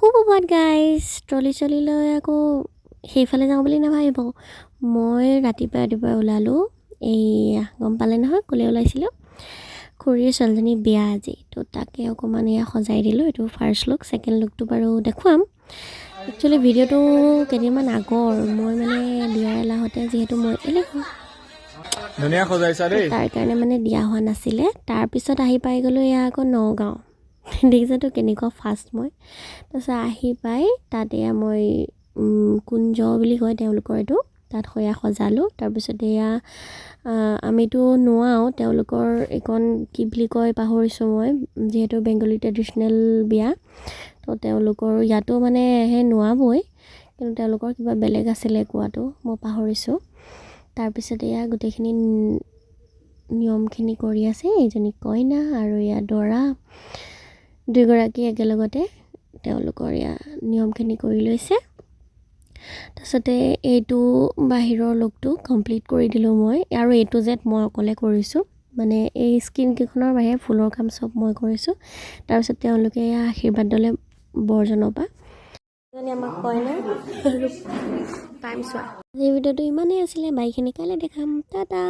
সুপ্ৰভাত guys trolley চলি লৈ আকৌ সেইফালে যাওঁ বুলি নাভাবিব মই ৰাতিপুৱা ওলালোঁ এইয়া গম পালে নহয় ক'লে ওলাইছিলোঁ খুৰীৰ ছোৱালীজনী বিয়া আজি তো তাকে অকণমান এয়া সজাই দিলোঁ এইটো ফাৰ্ষ্ট লুক ছেকেণ্ড লুকটো বাৰু দেখুৱাম একচুৱেলি ভিডিঅ'টো কেইদিনমান আগৰ মই মানে দিয়াৰ এলাহতে যিহেতু মই এলেহুৱা ধুনীয়া সজাইছা দেই তাৰ কাৰণে মানে দিয়া হোৱা নাছিলে তাৰপিছত আহি পাই গ'লোঁ এয়া আকৌ নগাঁও দেখিছাতো কেনেকুৱা ফাষ্ট মই তাৰপিছত আহি পাই তাত এয়া মই কুঞ্জ বুলি কয় তেওঁলোকৰ এইটো তাত সয়া সজালোঁ তাৰপিছত এয়া আমিতো নোৱাওঁ তেওঁলোকৰ এইখন কি বুলি কয় পাহৰিছোঁ মই যিহেতু বেংগলী ট্ৰেডিশ্যনেল বিয়া তো তেওঁলোকৰ ইয়াতো মানে সেই নোৱাবই কিন্তু তেওঁলোকৰ কিবা বেলেগ আছিলে কোৱাটো মই পাহৰিছোঁ তাৰপিছত এয়া গোটেইখিনি নিয়মখিনি কৰি আছে এইজনী কইনা আৰু এয়া দৰা দুয়োগৰাকী একেলগতে তেওঁলোকৰ এয়া নিয়মখিনি কৰি লৈছে তাৰপিছতে এইটো বাহিৰৰ লুকটো কমপ্লিট কৰি দিলোঁ মই আৰু এইটো জেড মই অকলে কৰিছোঁ মানে এই স্কিনকেইখনৰ বাহিৰে ফুলৰ কাম চব মই কৰিছোঁ তাৰপিছত তেওঁলোকে এয়া আশীৰ্বাদ দলে বৰজনৰ পৰা এজনী আমাক কয় না টাইম চোৱা এই ভিডিঅ'টো ইমানেই আছিলে বাইখিনি কাইলৈ দেখাম টাটা